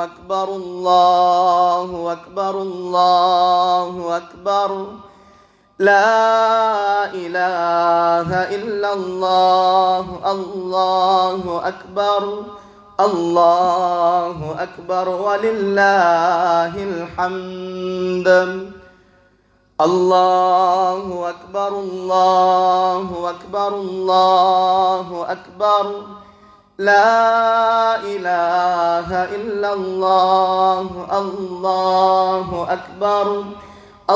أكبر الله أكبر الله أكبر لا إله إلا الله الله أكبر الله أكبر ولله الحمد الله أكبر الله أكبر الله أكبر لا إله إلا الله الله أكبر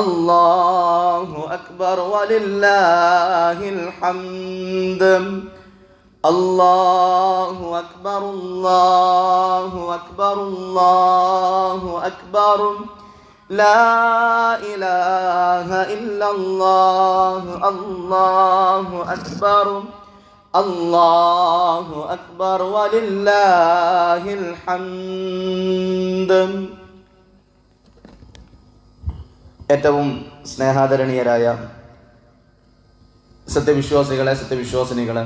الله أكبر ولله الحمد الله أكبر الله أكبر الله أكبر لا إله إلا الله الله أكبر الله أكبر ولله الحمد. ഏറ്റവും സ്നേഹാദരണീയരായ സത്യവിശ്വാസികളെ, സത്യവിശ്വാസിനികളെ,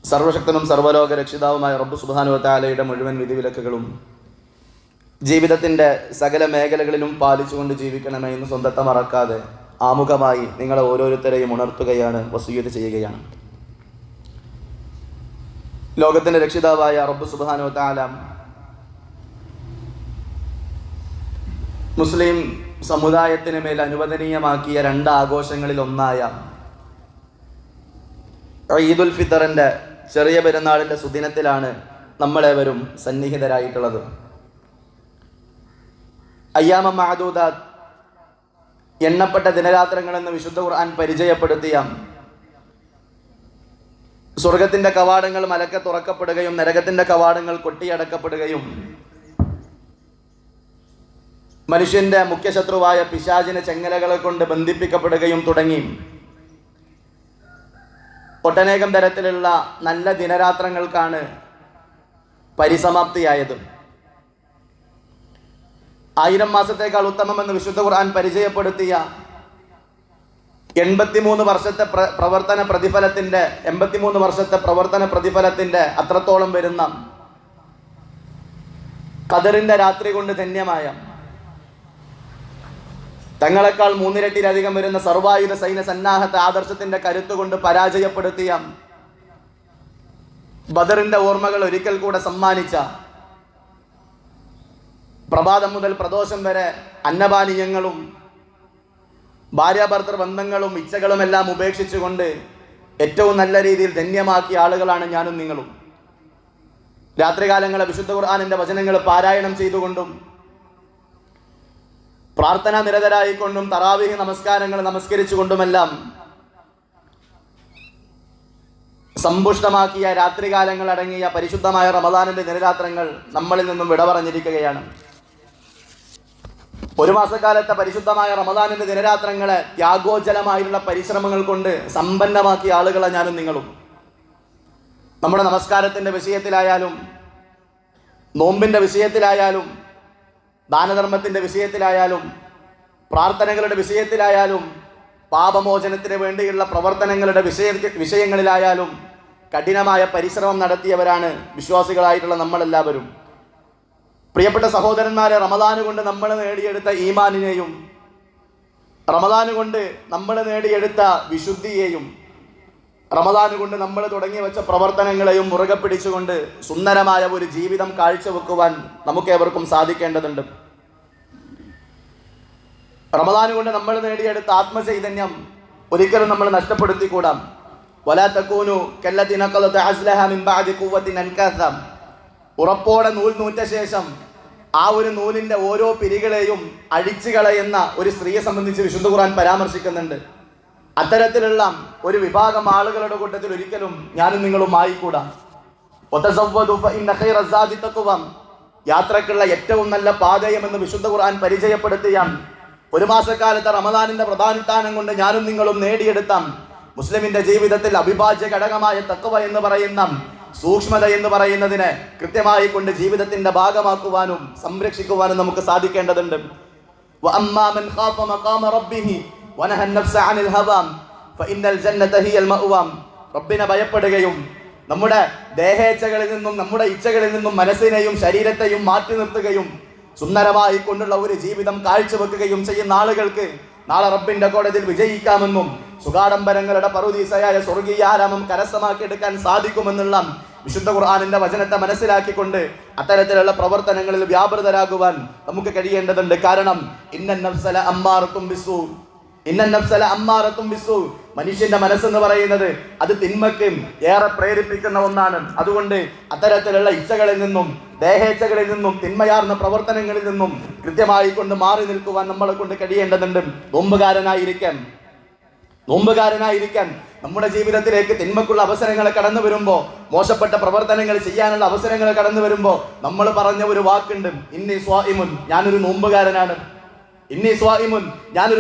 സർവശക്തനും സർവ്വലോക രക്ഷിതാവുമായ റബ്ബ് സുബ്ഹാനഹു വ തആലയുടെ മുഴുവൻ വിധിവിലക്കുകളും ജീവിതത്തിൻ്റെ സകല മേഖലകളിലും പാലിച്ചുകൊണ്ട് ജീവിക്കണമേ എന്ന് സ്വന്തത്തെ മറക്കാതെ ആമുഖമായി നിങ്ങളെ ഓരോരുത്തരെയും ഉണർത്തുകയാണ്, വസിയ്യത്ത് ചെയ്യുകയാണ്. ലോകത്തിൻ്റെ രക്ഷിതാവായ റബ്ബ് സുബ്ഹാനഹു വ തആല മുസ്ലിം സമുദായത്തിന് മേൽ അനുവദനീയമാക്കിയ രണ്ട് ആഘോഷങ്ങളിൽ ഒന്നായ ഈദുൽ ഫിത്തറിൻ്റെ ചെറിയ പെരുന്നാളിൻ്റെ സുദിനത്തിലാണ് നമ്മളേവരും സന്നിഹിതരായിട്ടുള്ളത്. അയ്യാമ മഅദൂദാത്ത്, എണ്ണപ്പെട്ട ദിനരാത്രങ്ങളെന്ന് വിശുദ്ധ ഖുർആൻ പരിചയപ്പെടുത്തിയ സ്വർഗത്തിൻ്റെ കവാടങ്ങൾ മലക്കെ തുറക്കപ്പെടുകയും നരകത്തിൻ്റെ കവാടങ്ങൾ കൊട്ടിയടക്കപ്പെടുകയും മനുഷ്യൻ്റെ മുഖ്യശത്രുവായ പിശാചിനെ ചെങ്ങലകളെ കൊണ്ട് ബന്ധിപ്പിക്കപ്പെടുകയും തുടങ്ങി ഒട്ടനേകം തരത്തിലുള്ള നല്ല ദിനരാത്രങ്ങൾക്കാണ് പരിസമാപ്തിയായത്. 1000 മാസത്തേക്കാൾ ഉത്തമമെന്ന് വിശുദ്ധ ഖുർആൻ പരിചയപ്പെടുത്തിയ 83 വർഷത്തെ പ്രവർത്തന പ്രതിഫലത്തിൻ്റെ അത്രത്തോളം വരുന്ന ഖദറിൻ്റെ രാത്രി കൊണ്ട് ധന്യമായ തങ്ങളെക്കാൾ 3 ഇരട്ടിയിലധികം വരുന്ന സർവായുധ സൈന്യ സന്നാഹത്തെ ആദർശത്തിൻ്റെ കരുത്തുകൊണ്ട് പരാജയപ്പെടുത്തിയ ബദറിൻ്റെ ഓർമ്മകൾ ഒരിക്കൽ കൂടെ സമ്മാനിച്ച, പ്രഭാതം മുതൽ പ്രദോഷം വരെ അന്നപാനീയങ്ങളും ഭാര്യാഭർത്തൃ ബന്ധങ്ങളും ഇച്ഛകളുമെല്ലാം ഉപേക്ഷിച്ചുകൊണ്ട് ഏറ്റവും നല്ല രീതിയിൽ ധന്യമാക്കിയ ആളുകളാണ് ഞാനും നിങ്ങളും. രാത്രികാലങ്ങളെ വിശുദ്ധ ഖുർആനിൻ്റെ വചനങ്ങൾ പാരായണം ചെയ്തുകൊണ്ടും പ്രാർത്ഥന നിരതരായിക്കൊണ്ടും തറാവീഹ് നമസ്കാരങ്ങൾ നമസ്കരിച്ചുകൊണ്ടുമെല്ലാം സമ്പുഷ്ടമാക്കിയ രാത്രികാലങ്ങൾ അടങ്ങിയ പരിശുദ്ധമായ റമദാനിൻ്റെ ദിനരാത്രങ്ങൾ നമ്മളിൽ നിന്നും വിട പറഞ്ഞിരിക്കുകയാണ്. 1 മാസക്കാലത്തെ പരിശുദ്ധമായ റമദാനിൻ്റെ ദിനരാത്രങ്ങളെ ത്യാഗോജ്ജലമായുള്ള പരിശ്രമങ്ങൾ കൊണ്ട് സമ്പന്നമാക്കിയ ആളുകളെ ഞാനും നിങ്ങളും. നമ്മുടെ നമസ്കാരത്തിൻ്റെ വിഷയത്തിലായാലും, നോമ്പിൻ്റെ വിഷയത്തിലായാലും, ദാനധർമ്മത്തിൻ്റെ വിഷയത്തിലായാലും, പ്രാർത്ഥനകളുടെ വിഷയത്തിലായാലും, പാപമോചനത്തിന് വേണ്ടിയുള്ള പ്രവർത്തനങ്ങളുടെ വിഷയങ്ങളിലായാലും കഠിനമായ പരിശ്രമം നടത്തിയവരാണ് വിശ്വാസികളായിട്ടുള്ള നമ്മളെല്ലാവരും. പ്രിയപ്പെട്ട സഹോദരന്മാരെ, റമദാന് കൊണ്ട് നമ്മൾ നേടിയെടുത്ത ഈമാനിനെയും റമദാന് കൊണ്ട് നമ്മൾ നേടിയെടുത്ത വിശുദ്ധിയെയും റമദാന് കൊണ്ട് നമ്മൾ തുടങ്ങി വെച്ച പ്രവർത്തനങ്ങളെയും മുറുകെ പിടിച്ചുകൊണ്ട് സുന്ദരമായ ഒരു ജീവിതം കാഴ്ചവെക്കുവാൻ നമുക്കേവർക്കും സാധിക്കേണ്ടതുണ്ട്. റമദാന് കൊണ്ട് നമ്മൾ നേടിയെടുത്ത ആത്മചൈതന്യം ഒരിക്കലും നമ്മൾ നഷ്ടപ്പെടുത്തിക്കൂടാം. വലാ തകൂനു കല്ലദീന ഖലത അസ്ലഹ മിൻ ബഅദി ഖുവ്വത്തിൻ അൻകാസ. ഉറപ്പോടെ നൂൽ നൂറ്റ ശേഷം ആ ഒരു നൂലിൻ്റെ ഓരോ പിരികളെയും അഴിച്ചു കളയുന്ന ഒരു സ്ത്രീയെ സംബന്ധിച്ച് വിശുദ്ധ ഖുർആൻ പരാമർശിക്കുന്നുണ്ട്. അത്തരത്തിലുള്ള ഒരു വിഭാഗം ആളുകളുടെ കൂട്ടത്തിൽ ഒരിക്കലും ഞാനും നിങ്ങളും ആയിക്കൂടാ. യാത്രക്കുള്ള ഏറ്റവും നല്ല പാതയമെന്ന് വിശുദ്ധ ഖുർആൻ പരിചയപ്പെടുത്തിയ 1 മാസക്കാലത്തെ റമദാനിന്റെ പ്രധാനുഷ്ഠാനം കൊണ്ട് ഞാനും നിങ്ങളും നേടിയെടുത്ത മുസ്ലിമിന്റെ ജീവിതത്തിൽ അവിഭാജ്യ ഘടകമായ തഖ്വ എന്ന് പറയുന്ന സൂക്ഷ്മത എന്ന് പറയുന്നതിനെ കൃത്യമായി കൊണ്ട് ജീവിതത്തിന്റെ ഭാഗമാക്കുവാനും സംരക്ഷിക്കുവാനും നമുക്ക് സാധിക്കേണ്ടതുണ്ട്. റബ്ബിനെ ഭയപ്പെടുകയും നമ്മുടെ ദേഹേച്ഛകളിൽ നിന്നും നമ്മുടെ ഇച്ഛകളിൽ നിന്നും മനസ്സിനെയും ശരീരത്തെയും മാറ്റി നിർത്തുകയും സുന്ദരമായി കൊണ്ടുള്ള ഒരു ജീവിതം കാഴ്ചവെക്കുകയും ചെയ്യുന്ന ആളുകൾക്ക് നാളെ റബ്ബിന്റെ കോടതിയിൽ വിജയിക്കാമെന്നും സുഖാഡംബരങ്ങളുടെ പറുദീസയായ സ്വർഗീയാരാമം കരസ്ഥമാക്കിയെടുക്കാൻ സാധിക്കുമെന്നുള്ള വിശുദ്ധ ഖുർആനിന്റെ വചനത്തെ മനസ്സിലാക്കിക്കൊണ്ട് അത്തരത്തിലുള്ള പ്രവർത്തനങ്ങളിൽ വ്യാപൃതരാകുവാൻ നമുക്ക് കഴിയേണ്ടതുണ്ട്. കാരണം ഇന്നൻ നഫ്സല അമ്മാറത്തും ബിസ്സൂ, മനുഷ്യന്റെ മനസ്സെന്ന് പറയുന്നത് അത് തിന്മയ്ക്ക് ഏറെ പ്രേരിപ്പിക്കുന്ന ഒന്നാണ്. അതുകൊണ്ട് അത്തരത്തിലുള്ള ഇച്ഛകളിൽ നിന്നും ദേഹേച്ഛകളിൽ നിന്നും തിന്മയാർന്ന പ്രവർത്തനങ്ങളിൽ നിന്നും കൃത്യമായി കൊണ്ട് മാറി നിൽക്കുവാൻ നമ്മളെ കൊണ്ട് കഴിയേണ്ടതുണ്ട്. നോമ്പുകാരനായിരിക്കാൻ നമ്മുടെ ജീവിതത്തിലേക്ക് തിന്മക്കുള്ള അവസരങ്ങൾ കടന്നു വരുമ്പോൾ, മോശപ്പെട്ട പ്രവർത്തനങ്ങൾ ചെയ്യാനുള്ള അവസരങ്ങൾ കടന്നു വരുമ്പോൾ നമ്മൾ പറഞ്ഞ ഒരു വാക്കുണ്ട്, ഇന്നി സ്വാഇമുൻ, ഞാനൊരു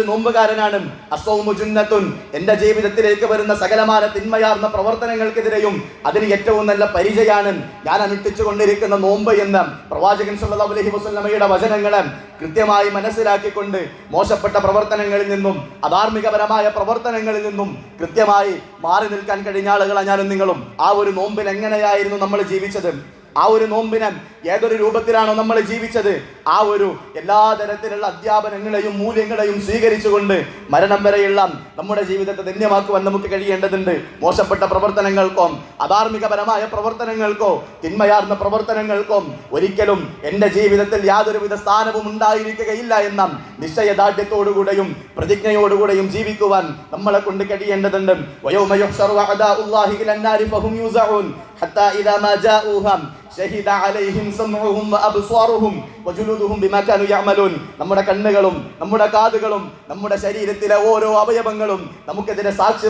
നോമ്പുകാരനാണ്. അസ്സൗമു ജുന്നത്തുൻ, എന്റെ ജീവിതത്തിലേക്ക് വരുന്ന സകലമായ തിന്മയാർന്ന പ്രവർത്തനങ്ങൾക്കെതിരെയും അതിന് ഏറ്റവും നല്ല പരിചയാണ് ഞാൻ അനുഷ്ഠിച്ചു കൊണ്ടിരിക്കുന്ന നോമ്പ് എന്ന് പ്രവാചകൻ സല്ലല്ലാഹു അലൈഹി വസല്ലമയുടെ വചനങ്ങളെ കൃത്യമായി മനസ്സിലാക്കിക്കൊണ്ട് മോശപ്പെട്ട പ്രവർത്തനങ്ങളിൽ നിന്നും അധാർമികപരമായ പ്രവർത്തനങ്ങളിൽ നിന്നും കൃത്യമായി മാറി നിൽക്കാൻ കഴിഞ്ഞ ആളുകളാണ് ഞാനും നിങ്ങളും. ആ ഒരു നോമ്പിൽ എങ്ങനെയായിരുന്നു നമ്മൾ ജീവിച്ചത്? ആ ഒരു നോമ്പിനെ ഏതൊരു രൂപത്തിലാണോ നമ്മൾ ജീവിച്ചത്? ആ ഒരു എല്ലാ തരത്തിലുള്ള അധ്യാപനങ്ങളെയും മൂല്യങ്ങളെയും സ്വീകരിച്ചുകൊണ്ട് മരണം വരെയുള്ള നമ്മുടെ ജീവിതത്തെ ധന്യമാക്കുവാൻ നമുക്ക് കഴിയേണ്ടതുണ്ട്. മോശപ്പെട്ട പ്രവർത്തനങ്ങൾക്കോ അധാർമികപരമായ പ്രവർത്തനങ്ങൾക്കോ തിന്മയാർന്ന പ്രവർത്തനങ്ങൾക്കോ ഒരിക്കലും എൻ്റെ ജീവിതത്തിൽ യാതൊരുവിധ സ്ഥാനവും ഉണ്ടായിരിക്കുകയില്ല എന്ന നിശ്ചയദാർഢ്യത്തോടുകൂടെയും പ്രതിജ്ഞയോടുകൂടെയും ജീവിക്കുവാൻ നമ്മളെ കൊണ്ട് കഴിയേണ്ടതുണ്ട്. വയൗമ യുഹ്ശറു അഅദാഉല്ലാഹി ഇലന്നാരി ഫഹും യൂസഊൻ ഹത്താ ഇദാ മാ ജാഊഹം ഷഹിദ അലൈഹിം സമഉഹും വഅബ്സാറുഹും വജുലൂദുഹും ബിമാ കാനൂ യഅമലൂൻ. നമ്മുടെ കണ്ണുകളും നമ്മുടെ കാതുകളും നമ്മുടെ ശരീരത്തിലെ ഓരോ അവയവങ്ങളും നമുക്കെതിരെ സാക്ഷി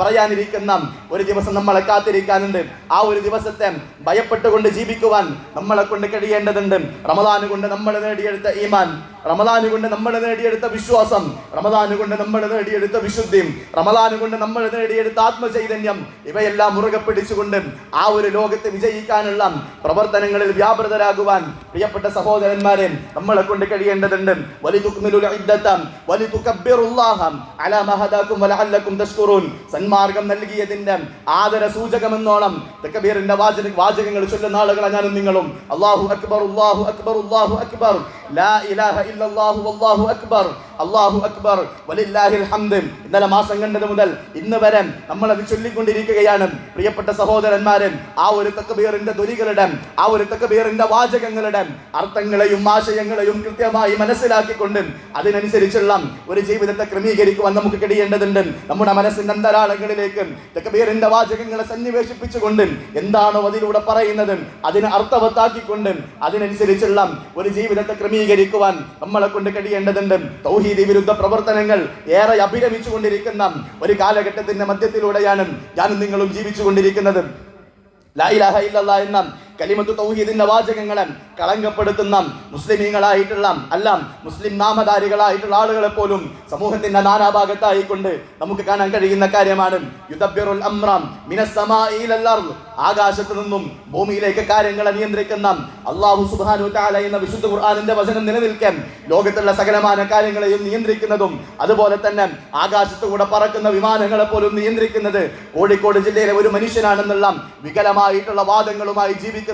പറയാനിരിക്കുന്ന ഒരു ദിവസം നമ്മളെ കാത്തിരിക്കാനുണ്ട്. ആ ഒരു ദിവസത്തെ ഭയപ്പെട്ടുകൊണ്ട് ജീവിക്കുവാൻ നമ്മളെ കൊണ്ട് കഴിയേണ്ടതുണ്ട്. റമദാൻ കൊണ്ട് നമ്മൾ നേടിയെടുത്ത ഈമാൻ, റമദാൻ കൊണ്ട് നമ്മൾ നേടിയെടുത്ത വിശ്വാസം, റമദാൻ കൊണ്ട് നമ്മൾ നേടിയെടുത്ത വിശുദ്ധി, റമദാൻ കൊണ്ട് നമ്മൾ നേടിയെടുത്ത ആത്മചൈതന്യം, ഇവയെല്ലാം മുറുകെ പിടിച്ചുകൊണ്ട് ആ ഒരു ലോകത്ത് വിജയിക്കാനുള്ള പ്രവർത്തനങ്ങളിൽ വ്യാപൃതരാകുവാൻ പ്രിയപ്പെട്ട സഹോദരന്മാരെ നമ്മളെ കൊണ്ട് കഴിയേണ്ടതുണ്ട്. സന്മാർഗം നൽകിയതിന്റെ ആദര സൂചകമെന്നോണം തക്ബീറിന്റെ വാചകങ്ങൾ ചൊല്ലുന്ന ആളുകളാണ് ഞാനും നിങ്ങളും. അല്ലാഹു അക്ബർ, അല്ലാഹു അക്ബർ, അല്ലാഹു അക്ബർ, ലാ ഇലാഹ ഇല്ലല്ലാഹു വല്ലാഹു അക്ബർ, അല്ലാഹു അക്ബർ വലില്ലാഹിൽ ഹംദ്. ഇന്നലെ മാസം കണ്ടത് മുതൽ ഇന്ന് വരെ നമ്മൾ അത് ചൊല്ലിക്കൊണ്ടിരിക്കുകയാണ്. പ്രിയപ്പെട്ട സഹോദരന്മാരെ, ആ ഒരു തക്ബീറിന്റെ ധ്വനികളുടെ, ആ ഒരു തക്ബീറിന്റെ വാചകങ്ങളുടെ അർത്ഥങ്ങളെയും ആശയങ്ങളെയും കൃത്യമായി മനസ്സിലാക്കിക്കൊണ്ട് അതിനനുസരിച്ചുള്ള ഒരു ജീവിതത്തെ ക്രമീകരിക്കുവാൻ നമുക്ക് കഴിയേണ്ടതുണ്ട്. നമ്മുടെ മനസ്സിന്റെ അന്തരാളങ്ങളിലേക്ക് തക്ബീറിന്റെ വാചകങ്ങളെ സന്നിവേശിപ്പിച്ചുകൊണ്ട് എന്താണോ അതിലൂടെ പറയുന്നത് അതിനെ അർത്ഥവത്താക്കിക്കൊണ്ട് അതിനനുസരിച്ചുള്ള ഒരു ജീവിതത്തെ ക്രമീകരിക്കുവാൻ നമ്മളെ കൊണ്ട് കഴിയേണ്ടതുണ്ട്. തൗഹീദ് വിരുദ്ധ പ്രവർത്തനങ്ങൾ ഏറെ അഭിരമിച്ചു കൊണ്ടിരിക്കുന്ന ഒരു കാലഘട്ടത്തിന്റെ മധ്യത്തിലൂടെയാണ് ഞാനും നിങ്ങളും ജീവിച്ചു കൊണ്ടിരിക്കുന്നത്. ലാ ഇലാഹ ഇല്ലല്ലാഹ് എന്ന കലിമത്തു തൗഹീദിന്റെ വാചകങ്ങളെ കളങ്കപ്പെടുത്തുന്ന മുസ്ലിമീങ്ങളായിട്ടുള്ള മുസ്ലിം നാമധാരികളായിട്ടുള്ള ആളുകളെ പോലും സമൂഹത്തിന്റെ നാനാഭാഗത്തായിക്കൊണ്ട് നമുക്ക് കാണാൻ കഴിയുന്ന കാര്യമാണ്. യുദബ്ബിറുൽ അംറ മിനസ് സമാഇ ഇലൽ അർദ്, ആകാശത്ത് നിന്നും ഭൂമിയിലേക്ക് കാര്യങ്ങളെ നിയന്ത്രിക്കുന്ന അല്ലാഹു സുബ്ഹാനഹു വ തആല എന്ന വിശുദ്ധ ഖുർആനിന്റെ വചനം നിലനിൽക്കാൻ ലോകത്തുള്ള സകലമായ കാര്യങ്ങളെയും നിയന്ത്രിക്കുന്നതും അതുപോലെ തന്നെ ആകാശത്തുകൂടെ പറക്കുന്ന വിമാനങ്ങളെ പോലും നിയന്ത്രിക്കുന്നത് കോഴിക്കോട് ജില്ലയിലെ ഒരു മനുഷ്യനാണെന്നുള്ള വികലമായിട്ടുള്ള വാദങ്ങളുമായി ജീവിക്കുന്ന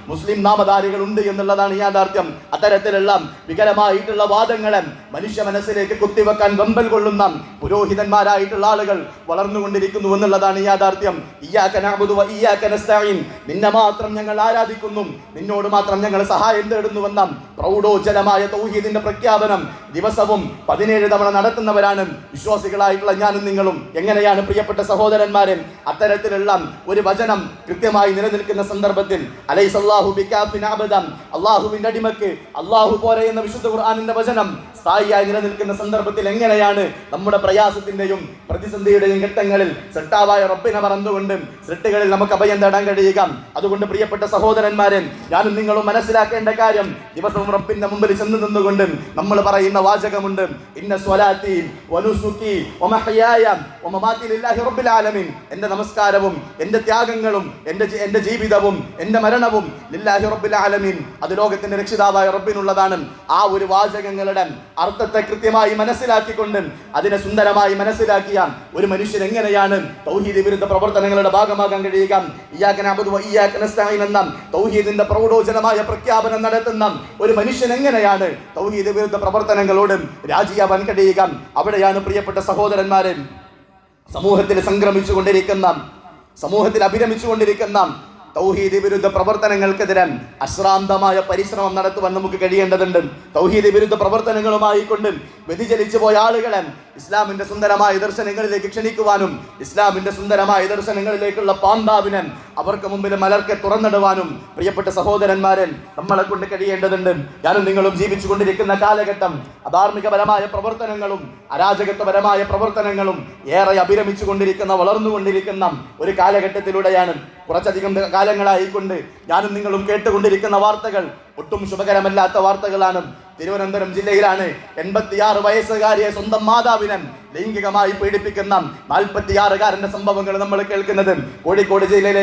മുസ്ലിം നാമധാരികളുണ്ട് എന്നുള്ളതാണ് യാഥാർത്ഥ്യം. അത്തരത്തിലുള്ള വികലമായിട്ടുള്ള വാദങ്ങളെ മനുഷ്യ മനസ്സിലേക്ക് കുത്തിവെക്കാൻ വെമ്പൽ കൊള്ളുന്ന പുരോഹിതന്മാരായിട്ടുള്ള ആളുകൾ വളർന്നുകൊണ്ടിരിക്കുന്നു എന്നുള്ളതാണ് യാഥാർത്ഥ്യം. ഇയ്യാക നഅ്ബുദു വ ഇയ്യാക നസ്തഈൻ, നിന്നെ മാത്രം ഞങ്ങൾ ആരാധിക്കുന്നു, നിന്നോട് മാത്രം ഞങ്ങൾ സഹായം തേടുന്നുവെന്ന പ്രൗഢോജ്ജലമായ തൗഹീദിന്റെ പ്രഖ്യാപനം ദിവസവും 17 തവണ നടത്തുന്നവരാണ് വിശ്വാസികളായിട്ടുള്ള ഞാനും നിങ്ങളും. എങ്ങനെയാണ് പ്രിയപ്പെട്ട സഹോദരന്മാരെ അത്തരത്തിലുള്ള ഒരു വചനം കൃത്യമായി നിലനിൽക്കുന്ന സന്ദർഭത്തിൽ അലൈസല്ലാഹു ബികാഫിൻ അബ്ദൻ, അല്ലാഹുവിന്റെ അടിമക്ക് അല്ലാഹു പോരെ എന്ന വിശുദ്ധ ഖുർആനിന്റെ വചനം സ്ഥായിയായി നിലനിൽക്കുന്ന സന്ദർഭത്തിൽ എങ്ങനെയാണ് നമ്മുടെ പ്രയാസത്തിന്റെയും പ്രതിസന്ധിയുടെയും ഘട്ടങ്ങളിൽ സൃഷ്ടാവായ റബ്ബിനെ മറന്നുകൊണ്ട് സൃഷ്ടികളിൽ നമുക്ക് അഭയം തേടാൻ കഴിയുക? അതുകൊണ്ട് പ്രിയപ്പെട്ട സഹോദരന്മാരെ, ഞാനും നിങ്ങളും മനസ്സിലാക്കേണ്ട കാര്യം, ദിവസവും റബ്ബിന്റെ മുമ്പിൽ ചെന്ന് നിന്നുകൊണ്ട് നമ്മൾ പറയുന്ന വാചകമുണ്ട്, ഇന്ന സ്വലാത്തി വനുസുക്കി വമഹ്യായ വമമാതി ലില്ലാഹി റബ്ബിൽ ആലമീൻ, എൻ്റെ നമസ്കാരവും എൻ്റെ ത്യാഗങ്ങളും എൻ്റെ ജീവിതവും എൻ്റെ മരണവും ലില്ലാഹി റബ്ബിൽ ആലമീൻ, അത് ലോകത്തിന്റെ രക്ഷിതാവായ റബ്ബിനുള്ളതാണ്. ആ ഒരു വാചകങ്ങളുടെ അർത്ഥത്തെ കൃത്യമായി മനസ്സിലാക്കിക്കൊണ്ട് അതിനെ സുന്ദരമായി മനസ്സിലാക്കിയ ഒരു മനുഷ്യൻ എങ്ങനെയാണ് തൗഹീദ് വിരുദ്ധ പ്രവർത്തനങ്ങളുടെ ഭാഗമാകാൻ കഴിയുക? ഇയ്യാക നഅ്ബുദു വ ഇയ്യാക നസ്തഈൻ എന്ന തൗഹീദിന്റെ പ്രൗഢോജ്വലമായ പ്രഖ്യാപനം നടത്തുന്ന ഒരു മനുഷ്യൻ എങ്ങനെയാണ് തൗഹീദ് വിരുദ്ധ പ്രവർത്തനങ്ങളോട് രാജിയാവാൻ കഴിയുക? അവിടെയാണ് പ്രിയപ്പെട്ട സഹോദരന്മാരെ, സമൂഹത്തിൽ സംക്രമിച്ചുകൊണ്ടിരിക്കുന്ന, സമൂഹത്തിൽ അഭിരമിച്ചുകൊണ്ടിരിക്കുന്ന തൗഹീദ് വിരുദ്ധ പ്രവർത്തനങ്ങൾക്കെതിരെ അശ്രാന്തമായ പരിശ്രമം നടത്തുവാൻ നമുക്ക് കഴിയേണ്ടതുണ്ട്. തൗഹീദ് വിരുദ്ധ പ്രവർത്തനങ്ങളുമായി കൊണ്ട് വ്യതിചലിച്ചു പോയ ആളുകളെ ഇസ്ലാമിന്റെ സുന്ദരമായ ദർശനങ്ങളിലേക്ക് ക്ഷണിക്കുവാനും ഇസ്ലാമിന്റെ സുന്ദരമായ ദർശനങ്ങളിലേക്കുള്ള പാന്താവിനെ അവർക്ക് മുമ്പിൽ മലർക്കെ തുറന്നിടുവാനും പ്രിയപ്പെട്ട സഹോദരന്മാരെ നമ്മളെ കൊണ്ട് കഴിയേണ്ടതുണ്ട്. ഞാനും നിങ്ങളും ജീവിച്ചു കൊണ്ടിരിക്കുന്ന കാലഘട്ടം അധാർമികപരമായ പ്രവർത്തനങ്ങളും അരാജകത്വപരമായ പ്രവർത്തനങ്ങളും ഏറെ അഭിരമിച്ചു കൊണ്ടിരിക്കുന്ന, വളർന്നുകൊണ്ടിരിക്കുന്ന ഒരു കാലഘട്ടത്തിലൂടെയാണ്. കുറച്ചധികം കാലങ്ങളായിക്കൊണ്ട് ഞാനും നിങ്ങളും കേട്ടുകൊണ്ടിരിക്കുന്ന വാർത്തകൾ ഒട്ടും ശുഭകരമല്ലാത്ത വാർത്തകളാണ്. തിരുവനന്തപുരം ജില്ലയിലാണ് 86 വയസ്സുകാരിയെ സ്വന്തം മാതാവിനെ ലൈംഗികമായി പീഡിപ്പിക്കുന്ന 46കാരന്റെ സംഭവങ്ങൾ നമ്മൾ കേൾക്കുന്നത്. കോഴിക്കോട് ജില്ലയിലെ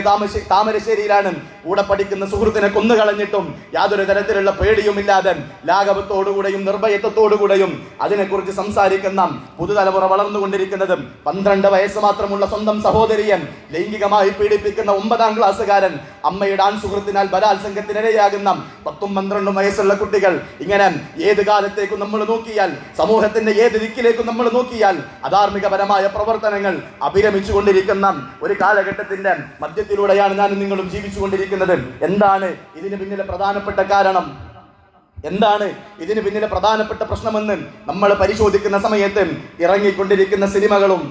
താമരശ്ശേരിയിലാണ് കൂടെ പഠിക്കുന്ന സുഹൃത്തിനെ കൊന്നുകളഞ്ഞിട്ടും യാതൊരു തരത്തിലുള്ള പേടിയുമില്ലാതെ ലാഘവത്തോടുകൂടെയും നിർഭയത്വത്തോടുകൂടെയും അതിനെക്കുറിച്ച് സംസാരിക്കുന്ന പുതുതലമുറ വളർന്നുകൊണ്ടിരിക്കുന്നത്. 12 വയസ്സ് മാത്രമുള്ള സ്വന്തം സഹോദരിയെ ലൈംഗികമായി പീഡിപ്പിക്കുന്ന 9ാം ക്ലാസ്സുകാരൻ, അമ്മയുടെ ആൺ സുഹൃത്തിനാൽ ബലാത്സംഗത്തിനിരയാകുന്ന 10ഉം 12ഉം വയസ്സുള്ള കുട്ടികൾ. ഇങ്ങനെ ഏത് കാലത്തേക്കും നമ്മൾ നോക്കിയാൽ, സമൂഹത്തിന്റെ ഏത് ദിക്കിലേക്കും നമ്മൾ നോക്കിയാൽ അധാർമികപരമായ പ്രവർത്തനങ്ങൾ അഭിരമിച്ചു കൊണ്ടിരിക്കുന്ന ഒരു കാലഘട്ടത്തിന്റെ മധ്യത്തിലൂടെയാണ് ഞാനും നിങ്ങളും ജീവിച്ചു കൊണ്ടിരിക്കുന്നത്. എന്താണ് ഇതിന് പിന്നിലെ പ്രധാനപ്പെട്ട കാരണം? എന്താണ് ഇതിന് പിന്നിലെ പ്രധാനപ്പെട്ട പ്രശ്നമെന്ന് നമ്മൾ പരിശോധിക്കുന്ന സമയത്ത് ഇറങ്ങിക്കൊണ്ടിരിക്കുന്ന സിനിമകളും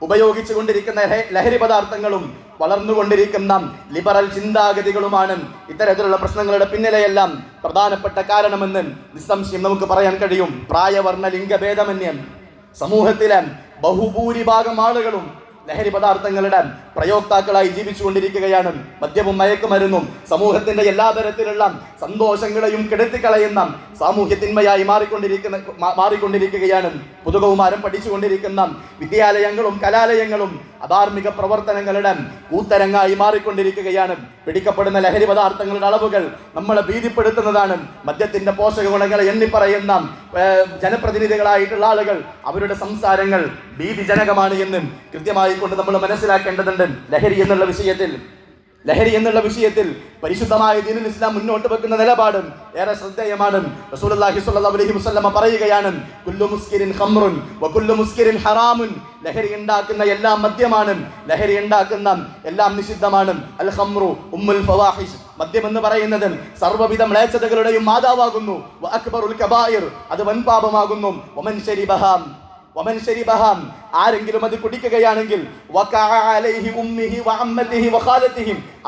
ഉപയോഗിച്ചു കൊണ്ടിരിക്കുന്ന ലഹരി പദാർത്ഥങ്ങളും വളർന്നുകൊണ്ടിരിക്കുന്ന ലിബറൽ ചിന്താഗതികളുമാണ് ഇത്തരത്തിലുള്ള പ്രശ്നങ്ങളുടെ പിന്നിലെയെല്ലാം പ്രധാനപ്പെട്ട കാരണമെന്ന് നിസ്സംശയം നമുക്ക് പറയാൻ കഴിയും. പ്രായവർണ്ണ ലിംഗഭേദമന്യം സമൂഹത്തിലെ ബഹുഭൂരിഭാഗം ആളുകളും ലഹരി പദാർത്ഥങ്ങളുടെ പ്രയോക്താക്കളായി ജീവിച്ചുകൊണ്ടിരിക്കുകയാണ്. മദ്യവും മയക്കുമരുന്നും സമൂഹത്തിന്റെ എല്ലാ തരത്തിലുള്ള സന്തോഷങ്ങളെയും കെടുത്തിക്കളയുന്ന സാമൂഹ്യത്തിന്മയായി മാറിക്കൊണ്ടിരിക്കുകയാണ്. പുതുകൗമാരം പഠിച്ചുകൊണ്ടിരിക്കുന്ന വിദ്യാലയങ്ങളും കലാലയങ്ങളും അധാർമിക പ്രവർത്തനങ്ങളുടെ കൂത്തരങ്ങായി മാറിക്കൊണ്ടിരിക്കുകയാണ്. പിടിക്കപ്പെടുന്ന ലഹരി പദാർത്ഥങ്ങളുടെ അളവുകൾ നമ്മളെ ഭീതിപ്പെടുത്തുന്നതാണ്. മദ്യത്തിന്റെ പോഷക ഗുണങ്ങളെ എണ്ണിപ്പറയുന്ന ജനപ്രതിനിധികളായിട്ടുള്ള ആളുകൾ, അവരുടെ സംസാരങ്ങൾ ഭീതിജനകമാണ് എന്നും കൃത്യമായി കൊണ്ട് നമ്മൾ മനസ്സിലാക്കേണ്ടതുണ്ട്. ലഹരി എന്നുള്ള വിഷയത്തിൽ പരിശുദ്ധമായ ദീനുൽ ഇസ്ലാം മുന്നോട്ട് വെക്കുന്ന നിലപാടും ഏറെ ശ്രദ്ധേയമാണ്. റസൂലുള്ളാഹി സ്വല്ലല്ലാഹു അലൈഹി വസല്ലം പറയുകയാണ്, കുല്ലു മുസ്കിരിൻ ഖംറുൻ വകുല്ലു മുസ്കിരിൻ ഹറാമുൻ. ലഹരി ഉണ്ടാക്കുന്ന എല്ലാം മദ്യമാണ്, ലഹരി ഉണ്ടാക്കുന്ന എല്ലാം നിഷിദ്ധമാണ്. അൽ ഖംറു ഉമ്മുൽ ഫവാഹിഷ്. മദ്യം എന്ന് പറയുന്നത് സർവ്വവിധ മ്ലേച്ഛതകളുടെയും മാതാവാകുന്നു. വ അക്ബറുൽ കബായിർ. അത് വൻപാപമാകുന്നു. വമൻ ശരിബഹ. ആരെങ്കിലും അത് കുടിക്കുകയാണെങ്കിൽ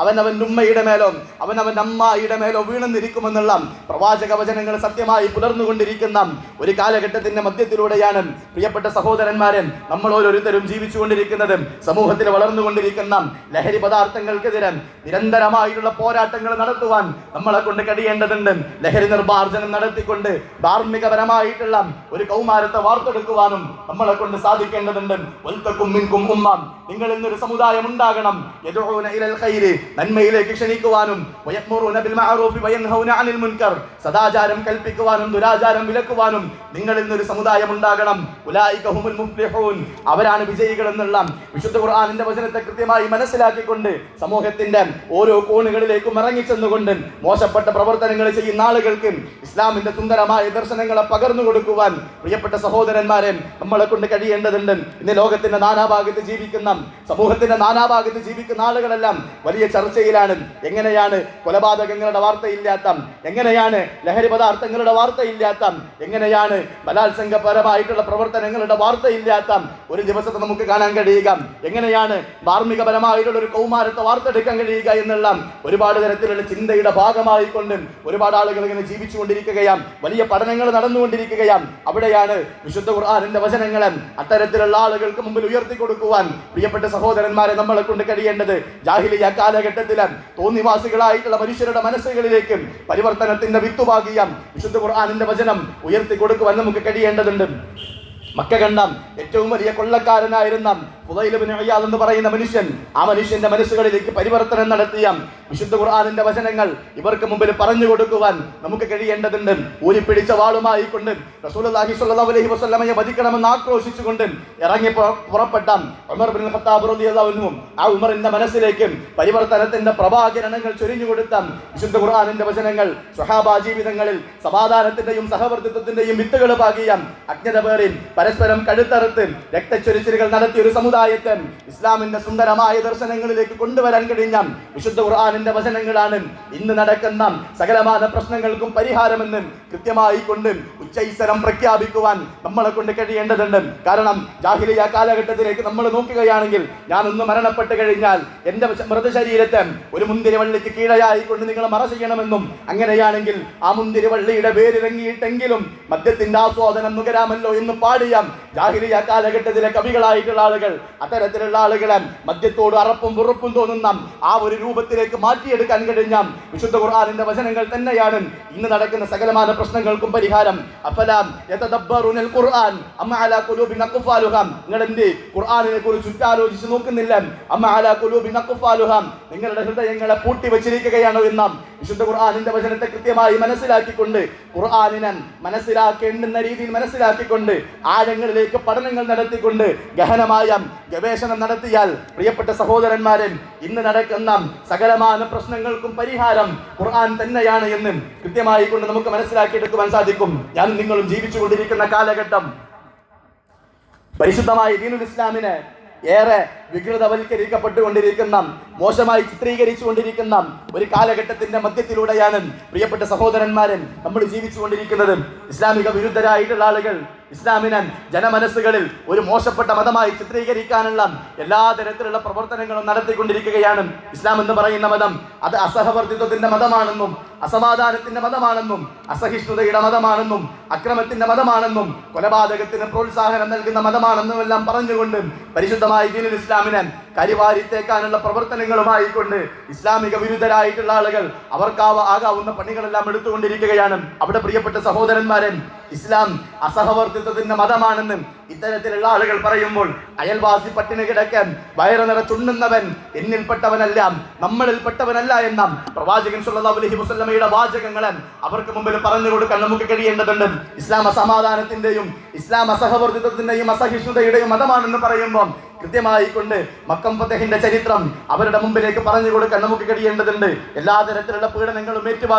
അവനവന്റെ ഉമ്മയുടെ മേലോ അവനവന്റെ അമ്മായിയുടെ മേലോ വീണെന്നിരിക്കുമെന്നുള്ള പ്രവാചക വചനങ്ങൾ സത്യമായി പുലർന്നുകൊണ്ടിരിക്കുന്ന ഒരു കാലഘട്ടത്തിന്റെ മധ്യത്തിലൂടെയാണ് പ്രിയപ്പെട്ട സഹോദരന്മാരെ നമ്മൾ ഓരോരുത്തരും ജീവിച്ചുകൊണ്ടിരിക്കുന്നത്. സമൂഹത്തിൽ വളർന്നുകൊണ്ടിരിക്കുന്ന ലഹരി പദാർത്ഥങ്ങൾക്കെതിരെ നിരന്തരമായിട്ടുള്ള പോരാട്ടങ്ങൾ നടത്തുവാൻ നമ്മളെ കൊണ്ട് കഴിയേണ്ടതുണ്ട്. ലഹരി നിർമ്മാർജ്ജനം നടത്തിക്കൊണ്ട് ധാർമ്മികപരമായിട്ടുള്ള ഒരു കൗമാരത്തെ വാർത്തെടുക്കുവാനും നമ്മളെ കൊണ്ട് സാധിക്കേണ്ടതുണ്ട്. നിങ്ങളിൽ നിന്നൊരു സമുദായം ഉണ്ടാകണം, നന്മയിലേക്ക് ക്ഷണിക്കുവാനും സദാചാരം കൽപ്പിക്കുവാനും ദുരാചാരം വിലക്കുവാനും നിങ്ങളിൽ നിന്നൊരു സമുദായം ഉണ്ടാകണം. അവരാണ് വിജയികൾ എന്നുള്ള വിശുദ്ധ ഖുർആനിന്റെ വചനത്തെ കൃത്യമായി മനസ്സിലാക്കിക്കൊണ്ട് സമൂഹത്തിന്റെ ഓരോ കോണുകളിലേക്കും ഇറങ്ങിച്ചെന്നുകൊണ്ട് മോശപ്പെട്ട പ്രവർത്തനങ്ങൾ ചെയ്യുന്ന ആളുകൾക്ക് ഇസ്ലാമിന്റെ സുന്ദരമായ ദർശനങ്ങളെ പകർന്നു കൊടുക്കുവാൻ പ്രിയപ്പെട്ട സഹോദരന്മാരെ നമ്മളെ കൊണ്ട് കഴിയേണ്ടതുണ്ട്. ഇന്ന് ലോകത്തിന്റെ നാനാഭാഗത്ത് ജീവിക്കുന്ന, സമൂഹത്തിന്റെ നാനാഭാഗത്ത് ജീവിക്കുന്ന ആളുകളെല്ലാം വലിയ ചർച്ചയിലാണ്. എങ്ങനെയാണ് കൊലപാതകങ്ങളുടെ വാർത്തയില്ലാത്ത, എങ്ങനെയാണ് ലഹരി പദാർത്ഥങ്ങളുടെ വാർത്തയില്ലാത്ത, എങ്ങനെയാണ് ബലാത്സംഗപരമായിട്ടുള്ള പ്രവർത്തനങ്ങളുടെ വാർത്തയില്ലാത്ത ഒരു ദിവസത്തെ നമുക്ക് കാണാൻ കഴിയുക, എങ്ങനെയാണ് ധാർമ്മികപരമായിട്ടുള്ള ഒരു കൗമാരത്തെ വാർത്തെടുക്കാൻ കഴിയുക എന്നുള്ള ഒരുപാട് തരത്തിലുള്ള ചിന്തയുടെ ഭാഗമായിക്കൊണ്ട് ഒരുപാട് ആളുകൾ ഇങ്ങനെ ജീവിച്ചുകൊണ്ടിരിക്കുകയാണ്. വലിയ പഠനങ്ങൾ നടന്നുകൊണ്ടിരിക്കുകയാണ്. അവിടെയാണ് വിശുദ്ധ ഖുർആനിന്റെ വചനങ്ങളെ അത്തരത്തിലുള്ള ആളുകൾക്ക് മുമ്പിൽ ഉയർത്തി കൊടുക്കുവാൻ പ്രിയപ്പെട്ട സഹോദരന്മാരെ നമ്മളെ കൊണ്ട് കഴിയേണ്ടത്. ജാഹിലിയ്യ കാലഘട്ടത്തിലെ തോന്നിവാസികളായിട്ടുള്ള മനുഷ്യരുടെ മനസ്സുകളിലേക്ക് പരിവർത്തനത്തിന്റെ വിത്തുപാകിയ വിശുദ്ധ ഖുർആനിന്റെ വചനം ഉയർത്തി കൊടുക്കുവാൻ നമുക്ക് കഴിയേണ്ടതുണ്ട്. മക്ക കണ്ട ഏറ്റവും വലിയ കൊള്ളക്കാരനായിരുന്ന ഫുദൈൽ ഇബ്നു ഇയാദ് എന്ന് പറയുന്ന മനുഷ്യൻ, ആ മനുഷ്യന്റെ മനസ്സുകളിലേക്ക് പരിവർത്തനം നടത്തിയ വിശുദ്ധ ഖുർആനിന്റെ വചനങ്ങൾ ഇവർക്ക് മുമ്പിൽ പറഞ്ഞു കൊടുക്കുവാൻ നമുക്ക് കഴിയേണ്ടതുണ്ട്. ഊരിപ്പിടിച്ച വാളുമായി കൊണ്ട് റസൂലുള്ളാഹി സ്വല്ലല്ലാഹു അലൈഹി വസല്ലമയെ വധിക്കണമെന്ന് ആക്രോശിച്ചുകൊണ്ട് ഇറങ്ങി പുറപ്പെട്ട ഉമർ ഇബ്നുൽ ഖത്താബ് റളിയല്ലാഹു അൻഹു, ആ ഉമറിന്റെ മനസ്സിലേക്ക് പരിവർത്തനത്തിന്റെ പ്രഭാകിരണങ്ങൾ ചൊരിഞ്ഞു കൊടുത്ത വിശുദ്ധ ഖുർആനിന്റെ വചനങ്ങൾ സ്വഹാബാ ജീവിതങ്ങളിൽ സമാധാനത്തിന്റെയും സഹവർത്തിത്വത്തിന്റെയും വിത്തുകൾ പാകിയ അജ്ഞത പേറിൽ പരസ്പരം കഴുത്തറുത്ത് രക്തച്ചൊരിച്ചിലുകൾ നടത്തിയ ഒരു സമുദായത്തെ ഇസ്ലാമിന്റെ സുന്ദരമായ ദർശനങ്ങളിലേക്ക് കൊണ്ടുവരാൻ കഴിഞ്ഞ വിശുദ്ധ ഖുർആനിന്റെ വചനങ്ങളാണ് ഇന്ന് നടക്കുന്ന സകലമാന പ്രശ്നങ്ങൾക്കും പരിഹാരമെന്ന് കൃത്യമായി കൊണ്ട് ഉച്ചൈസ്വരം പ്രഖ്യാപിക്കുവാൻ നമ്മളെ കൊണ്ട് കഴിയേണ്ടതുണ്ട്. കാരണം ജാഹിലിയ്യ കാലഘട്ടത്തിലേക്ക് നമ്മൾ നോക്കുകയാണെങ്കിൽ, ഞാൻ ഒന്ന് മരണപ്പെട്ട് കഴിഞ്ഞാൽ എന്റെ മൃതശരീരത്തെ ഒരു മുന്തിരിവള്ളിക്ക് കീഴയായി കൊണ്ട് നിങ്ങൾ മറ ചെയ്യണമെന്നും, അങ്ങനെയാണെങ്കിൽ ആ മുന്തിരിവള്ളിയുടെ വേരിറങ്ങിയിട്ടെങ്കിലും മദ്യത്തിന്റെ ആസ്വാദനം നുകരാമല്ലോ എന്ന് പാടിയ ജാഹിലിയ്യ കാലഘട്ടത്തിലെ കവികളായിട്ടുള്ള ആളുകൾ അത്തരത്തിലുള്ള ആളുകളെ മദ്യത്തോട് അറപ്പും വെറുപ്പും തോന്നുന്ന ആ ഒരു രൂപത്തിലേക്ക് മാറ്റിയെടുക്കാൻ കഴിഞ്ഞ വിശുദ്ധ ഖുർആനിന്റെ വചനങ്ങൾ തന്നെയാണ് ഇന്ന് നടക്കുന്ന സകലമാന പ്രശ്നങ്ങൾക്കും പരിഹാരം. അഫലാം യതദബ്ബറുനൽ ഖുർആൻ അം അലാ ഖുലൂബിൻ അഖ്ഫാലുഹാ, നിങ്ങൾ എന്ത് ഖുർആനിനെ കുറിച്ച് ചുറ്റാലോചിച്ച് നോക്കുന്നില്ല? അം അലാ ഖുലൂബിൻ അഖ്ഫാലുഹാ, നിങ്ങളുടെ ഹൃദയങ്ങളെ പൂട്ടി വെച്ചിരിക്കുകയാണോ എന്ന വിശുദ്ധ ഖുർആനിന്റെ വചനത്തെ കൃത്യമായി മനസ്സിലാക്കിക്കൊണ്ട്, ഖുർആനിനെ മനസ്സിലാക്കേണ്ടുന്ന രീതിയിൽ മനസ്സിലാക്കിക്കൊണ്ട്, ആഴങ്ങളിലേക്ക് പഠനങ്ങൾ നടത്തിക്കൊണ്ട് ഗഹനമായ ഗവേഷണം നടത്തിയാൽ പ്രിയപ്പെട്ട സഹോദരന്മാരെ, ഇന്ന് നടക്കുന്ന സകലമാന പ്രശ്നങ്ങൾക്കും പരിഹാരം ഖുർആൻ തന്നെയാണ് എന്ന് കൃത്യമായി കൊണ്ട് നമുക്ക് മനസ്സിലാക്കിയെടുക്കുവാൻ സാധിക്കും. ഞാനും നിങ്ങളും ജീവിച്ചുകൊണ്ടിരിക്കുന്ന കാലഘട്ടം പരിശുദ്ധമായ ദീനുൽ ഇസ്ലാമിനെ ഏറെ വികൃതവൽക്കരിക്കപ്പെട്ടുകൊണ്ടിരിക്കുന്ന, മോശമായി ചിത്രീകരിച്ചുകൊണ്ടിരിക്കുന്ന ഒരു കാലഘട്ടത്തിന്റെ മധ്യത്തിലൂടെയാണ് പ്രിയപ്പെട്ട സഹോദരന്മാരെ നമ്മൾ ജീവിച്ചുകൊണ്ടിരിക്കുന്നത്. ഇസ്ലാമിക വിരുദ്ധരായിട്ടുള്ള ആളുകൾ ഇസ്ലാമിനെ ജനമനസ്സുകളിൽ ഒരു മോശപ്പെട്ട മതമായി ചിത്രീകരിക്കാനുള്ള എല്ലാ തരത്തിലുള്ള പ്രവർത്തനങ്ങളും നടത്തിക്കൊണ്ടിരിക്കുകയാണ്. ഇസ്ലാം എന്ന് പറയുന്ന മതം അത് അസഹവർത്തിത്വത്തിന്റെ മതമാണെന്നും, അസമാധാനത്തിന്റെ മതമാണെന്നും, അസഹിഷ്ണുതയുടെ മതമാണെന്നും, അക്രമത്തിന്റെ മതമാണെന്നും, കൊലപാതകത്തിന് പ്രോത്സാഹനം നൽകുന്ന മതമാണെന്നും എല്ലാം പറഞ്ഞുകൊണ്ട് പരിശുദ്ധമായ ദീനുൽ ഇസ്ലാമിനെ കരിവാരിത്തേക്കാനുള്ള പ്രവർത്തനങ്ങളുമായി കൊണ്ട് ഇസ്ലാമിക വിരുദ്ധരായിട്ടുള്ള ആളുകൾ ആകാവുന്ന പണികളെല്ലാം എടുത്തുകൊണ്ടിരിക്കുകയാണ്. അവിടെ പ്രിയപ്പെട്ട സഹോദരന്മാരെ, ഇസ്ലാം അസഹവർത്തിത്വത്തിന്റെ മതമാണെന്നും ഇത്തരത്തിലുള്ള ആളുകൾ പറയുമ്പോൾ, അയൽവാസി പട്ടിണി കിടക്കാൻ വയറ് നിറച്ചുണ്ണുന്നവൻ എന്നിൽപ്പെട്ടവനല്ല, നമ്മളിൽപ്പെട്ടവനല്ല എന്ന പ്രവാചകൻ സ്വല്ലല്ലാഹു അലൈഹി വസല്ലമയുടെ വാചകങ്ങളെ അവർക്ക് മുമ്പിൽ പറഞ്ഞു കൊടുക്കാൻ നമുക്ക് കഴിയേണ്ടതുണ്ട്. ഇസ്ലാം അസമാധാനത്തിന്റെയും ഇസ്ലാം അസഹവർത്തിത്വത്തിന്റെയും അസഹിഷ്ണുതയുടെയും മതമാണെന്ന് പറയുമ്പോൾ കൃത്യമായി കൊണ്ട് മക്കം ഫതഹിന്റെ ചരിത്രം അവരുടെ മുമ്പിലേക്ക് പറഞ്ഞു കൊടുക്കാൻ നമുക്ക് കഴിയേണ്ടതുണ്ട്. എല്ലാ തരത്തിലുള്ള പീഡനങ്ങളും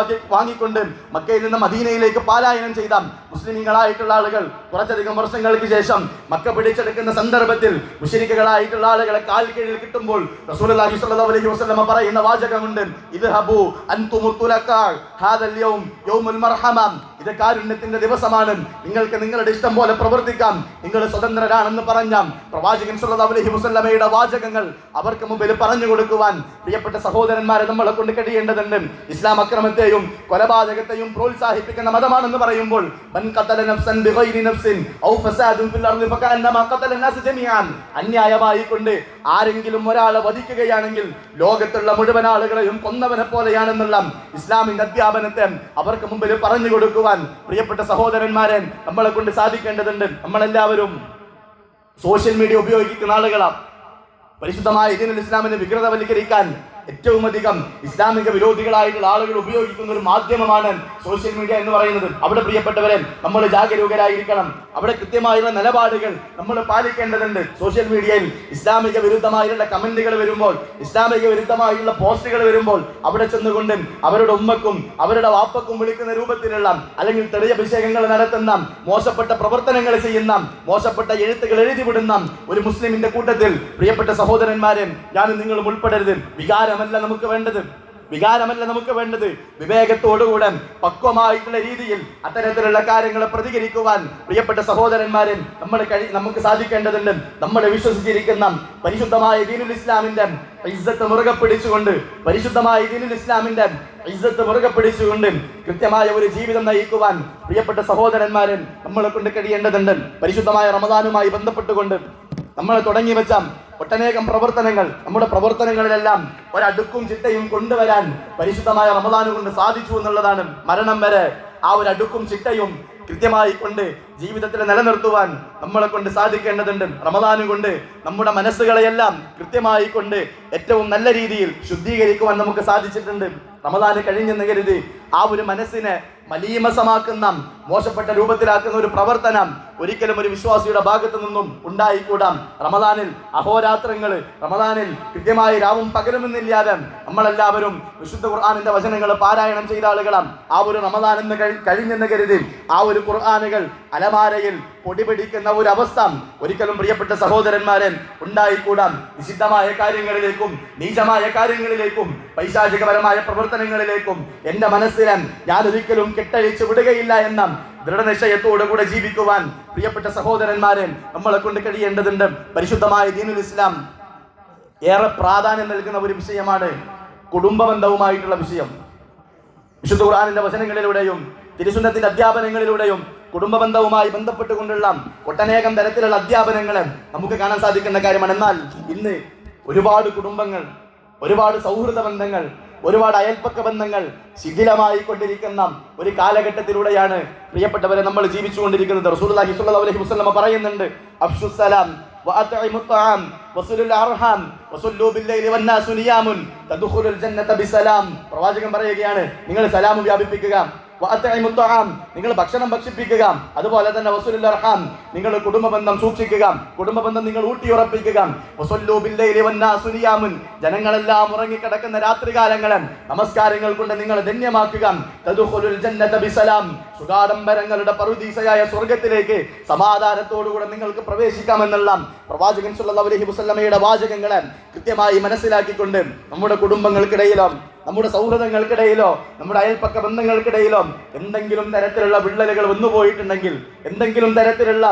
വാങ്ങിക്കൊണ്ട് മക്കയിൽ നിന്ന് മദീനയിലേക്ക് പലായനം ചെയ്ത മുസ്ലിമീങ്ങളായിട്ടുള്ള ആളുകൾ കുറച്ചധികം വർഷങ്ങൾക്ക് ശേഷം മക്ക പിടിച്ചെടുക്കുന്ന സന്ദർഭത്തിൽ മുശ്രിക്കുകളായിട്ടുള്ള ആളുകളെ കാൽ കീഴിൽ കിട്ടുമ്പോൾ റസൂലുള്ളാഹി സ്വല്ലല്ലാഹു അലൈഹി വസല്ലമ പറയുന്ന വാചകമുണ്ട്, ഇദ്ഹബു അൻതുമുൽ തുലക്കാ ഹാദൽ യൗം യൗമുൽ മർഹമ, ഇത് കാരുണ്യത്തിന്റെ ദിവസമാണ്, നിങ്ങൾക്ക് നിങ്ങളുടെ ഇഷ്ടം പോലെ പ്രവർത്തിക്കാം, നിങ്ങൾ സ്വതന്ത്രരാണെന്ന് പറഞ്ഞ പ്രവാചകൻ സ്വല്ലല്ലാഹു അലൈഹി വസല്ലമയുടെ വാചകങ്ങൾ അവർക്ക് മുമ്പിൽ പറഞ്ഞു കൊടുക്കുവാൻ പ്രിയപ്പെട്ട സഹോദരന്മാരെ നമ്മളെ കൊണ്ട് കഴിയേണ്ടതുണ്ട്. ഇസ്ലാം അക്രമത്തെയും കൊലപാതകത്തെയും പ്രോത്സാഹിപ്പിക്കുന്ന മതമാണെന്ന് പറയുമ്പോൾ, മൻ ഖതല നഫ്സൻ ബിഗൈരി നഫ്സിൻ ഔ ഫസാദുൻ ഫിൽ അർളി ഫകഅന്നമാ ഖതല നാസ് ജമീഅൻ, അന്യായമായി കൊണ്ട് ആരെങ്കിലും ഒരാളെ വധിക്കുകയാണെങ്കിൽ ലോകത്തുള്ള മുഴുവൻ ആളുകളെയും കൊന്നവനെ പോലെയാണെന്നുള്ള ഇസ്ലാമിന്റെ അധ്യാപനത്തെ അവർക്ക് മുമ്പിൽ പറഞ്ഞു കൊടുക്കുവാൻ പ്രിയപ്പെട്ട സഹോദരന്മാരെ നമ്മളെ കൊണ്ട് സാധിക്കേണ്ടതുണ്ട്. നമ്മളെല്ലാവരും സോഷ്യൽ മീഡിയ ഉപയോഗിക്കുന്ന ആളുകളാണ്. പരിശുദ്ധമായ ദീനുൽ ഇസ്ലാമിനെ വികൃതവൽക്കരിക്കാൻ ഏറ്റവും അധികം ഇസ്ലാമിക വിരോധികളായിട്ടുള്ള ആളുകൾ ഉപയോഗിക്കുന്ന ഒരു മാധ്യമമാണ് സോഷ്യൽ മീഡിയ എന്ന് പറയുന്നത്. അവിടെ പ്രിയപ്പെട്ടവരെ നമ്മൾ ജാഗരൂകരായിരിക്കണം. അവിടെ കൃത്യമായുള്ള നിലപാടുകൾ നമ്മൾ പാലിക്കേണ്ടതുണ്ട്. സോഷ്യൽ മീഡിയയിൽ ഇസ്ലാമിക വിരുദ്ധമായുള്ള കമന്റുകൾ വരുമ്പോൾ, ഇസ്ലാമിക വിരുദ്ധമായുള്ള പോസ്റ്റുകൾ വരുമ്പോൾ അവിടെ ചെന്നുകൊണ്ട് അവരുടെ ഉമ്മക്കും അവരുടെ വാപ്പക്കും വിളിക്കുന്ന രൂപത്തിലുള്ള അല്ലെങ്കിൽ തെളിയഭിഷേകങ്ങൾ നടത്തുന്ന, മോശപ്പെട്ട പ്രവർത്തനങ്ങൾ ചെയ്യുന്ന, മോശപ്പെട്ട എഴുത്തുകൾ എഴുതിവിടുന്ന ഒരു മുസ്ലിമിന്റെ കൂട്ടത്തിൽ പ്രിയപ്പെട്ട സഹോദരന്മാരെ ഞാനും നിങ്ങളും ഉൾപ്പെടരുത്. വികാരമല്ല നമുക്ക് വേണ്ടത്, വിവേകത്തോടുകൂടെ പക്വമായിട്ടുള്ള രീതിയിൽ അത്തരത്തിലുള്ള കാര്യങ്ങളെ പ്രതികരിക്കുവാൻ പ്രിയപ്പെട്ട സഹോദരന്മാരെ നമുക്ക് സാധിക്കേണ്ടതുണ്ട്. നമ്മൾ വിശ്വസിച്ചിരിക്കുന്ന പരിശുദ്ധമായ ദീനുൽ ഇസ്ലാമിന്റെ ഇസ്സത്ത് മുറുകെ പിടിച്ചുകൊണ്ട്, പരിശുദ്ധമായ ദീനുൽ ഇസ്ലാമിന്റെ ഇസ്സത്ത് മുറുകെ പിടിച്ചുകൊണ്ട് കൃത്യമായ ഒരു ജീവിതം നയിക്കുവാൻ പ്രിയപ്പെട്ട സഹോദരന്മാരെ നമ്മളെ കൊണ്ട് കഴിയേണ്ടതുണ്ട്. പരിശുദ്ധമായ റമദാനുമായി ബന്ധപ്പെട്ടുകൊണ്ട് നമ്മൾ തുടങ്ങി വെച്ച ഒട്ടനേകം പ്രവർത്തനങ്ങൾ, നമ്മുടെ പ്രവർത്തനങ്ങളിലെല്ലാം ഒരടുക്കും ചിട്ടയും കൊണ്ടുവരാൻ പരിശുദ്ധമായ റമദാൻ കൊണ്ട് സാധിച്ചു എന്നുള്ളതാണ്. മരണം വരെ ആ ഒരു അടുക്കും ചിട്ടയും കൃത്യമായി കൊണ്ട് ജീവിതത്തിൽ നിലനിർത്തുവാൻ നമ്മളെ കൊണ്ട് സാധിക്കേണ്ടതുണ്ട്. റമദാൻ കൊണ്ട് നമ്മുടെ മനസ്സുകളെയെല്ലാം കൃത്യമായി കൊണ്ട് ഏറ്റവും നല്ല രീതിയിൽ ശുദ്ധീകരിക്കുവാൻ നമുക്ക് സാധിച്ചിട്ടുണ്ട്. റമദാൻ കഴിഞ്ഞെന്ന് കരുതി ആ ഒരു മനസ്സിനെ മലീമസമാക്കുന്ന, മോശപ്പെട്ട രൂപത്തിലാക്കുന്ന ഒരു പ്രവർത്തനം ഒരിക്കലും ഒരു വിശ്വാസിയുടെ ഭാഗത്തു നിന്നും ഉണ്ടായിക്കൂടാം. റമദാനിൽ അഹോരാത്രങ്ങൾ, റമദാനിൽ കൃത്യമായി രാവും പകലുമെന്നില്ലാതെ നമ്മളെല്ലാവരും വിശുദ്ധ ഖുർആനിന്റെ വചനങ്ങൾ പാരായണം ചെയ്ത ആളുകളാം. ആ ഒരു റമദാൻ എന്ന് കഴിഞ്ഞെന്ന് കരുതി ആ ഒരു ഖുർആനുകൾ അലമാരയിൽ പൊടിപിടിക്കുന്ന ഒരു അവസ്ഥ ഒരിക്കലും പ്രിയപ്പെട്ട സഹോദരന്മാരെ ഉണ്ടായിക്കൂടാം. നിഷിദ്ധമായ കാര്യങ്ങളിലേക്കും നീചമായ കാര്യങ്ങളിലേക്കും പൈശാചികപരമായ പ്രവർത്തനങ്ങളിലേക്കും എന്റെ മനസ്സിനെ ഞാൻ ഒരിക്കലും കെട്ടഴിച്ചു വിടുകയില്ല എന്ന ദൃഢനിശ്ചയത്തോടുകൂടെ ജീവിക്കുവാൻ പ്രിയപ്പെട്ട സഹോദരന്മാരെ നമ്മളെ കൊണ്ട് കഴിയേണ്ടതുണ്ട്. പരിശുദ്ധമായ ദീനുൽ ഇസ്ലാം ഏറെ പ്രാധാന്യം നൽകുന്ന ഒരു വിഷയമാണ് കുടുംബബന്ധവുമായിട്ടുള്ള വിഷയം. വിശുദ്ധ ഖുർആനിന്റെ വചനങ്ങളിലൂടെയും തിരുസുന്നത്തിന്റെ അധ്യാപനങ്ങളിലൂടെയും കുടുംബബന്ധവുമായി ബന്ധപ്പെട്ടുകൊണ്ടുള്ള ഒട്ടനേകം തരത്തിലുള്ള അധ്യാപനങ്ങൾ നമുക്ക് കാണാൻ സാധിക്കുന്ന കാര്യമാണ്. എന്നാൽ ഇന്ന് ഒരുപാട് കുടുംബങ്ങൾ, ഒരുപാട് സൗഹൃദ ബന്ധങ്ങൾ, ഒരുപാട് അയൽപ്പക്ക ബന്ധങ്ങൾ ശിഥിലമായി കൊണ്ടിരിക്കുന്ന ഒരു കാലഘട്ടത്തിലൂടെയാണ് പ്രിയപ്പെട്ടവരെ നമ്മൾ ജീവിച്ചുകൊണ്ടിരിക്കുന്നത്. റസൂലുള്ളാഹി സ്വല്ലല്ലാഹു അലൈഹി വസല്ലം പറയുന്നുണ്ട്, അഫ്ശുസ്സലാം വഅത്ഇമുത് തആം വസുലുൽ അർഹാം വസുല്ലു ബില്ലൈലി വന്നാസു നിയാമുൻ തദ്ഖുലുൽ ജന്നത ബിസലാം. പ്രവാചകൻ പറയുകയാണ്, നിങ്ങൾ സലാം വ്യാപിപ്പിക്കുക, നിങ്ങൾ ഭക്ഷണം ഭക്ഷിപ്പിക്കുക, അതുപോലെ തന്നെ വസുലുൽ അർഹാം, നിങ്ങൾ കുടുംബബന്ധം സൂക്ഷിക്കുക, കുടുംബബന്ധം നിങ്ങൾ ഊട്ടിയുറപ്പിക്കുക. വസുല്ലു ബില്ലൈലി വന്നാസു നിയാമുൻ, ജനങ്ങളെല്ലാം ഉറങ്ങിക്കിടക്കുന്ന രാത്രികാലങ്ങളെ നമസ്കാരങ്ങൾ കൊണ്ട് നിങ്ങൾ ധന്യമാക്കുക. തദ്ഖുലുൽ ജന്നത ബിസലാം, സുഗാഡംബരങ്ങളുടെ പറുദീസയായ സ്വർഗ്ഗത്തിലേക്ക് സമാധാനത്തോടുകൂടെ നിങ്ങൾക്ക് പ്രവേശിക്കാമെന്നുള്ള പ്രവാചകൻ സ്വല്ലല്ലാഹു അലൈഹി വസല്ലമയുടെ വാചകങ്ങളെ കൃത്യമായി മനസ്സിലാക്കിക്കൊണ്ട് നമ്മുടെ കുടുംബങ്ങൾക്കിടയിലോ നമ്മുടെ സൗഹൃദങ്ങൾക്കിടയിലോ നമ്മുടെ അയൽപ്പക്ക ബന്ധങ്ങൾക്കിടയിലോ എന്തെങ്കിലും തരത്തിലുള്ള വിള്ളലുകൾ വന്നുപോയിട്ടുണ്ടെങ്കിൽ, എന്തെങ്കിലും തരത്തിലുള്ള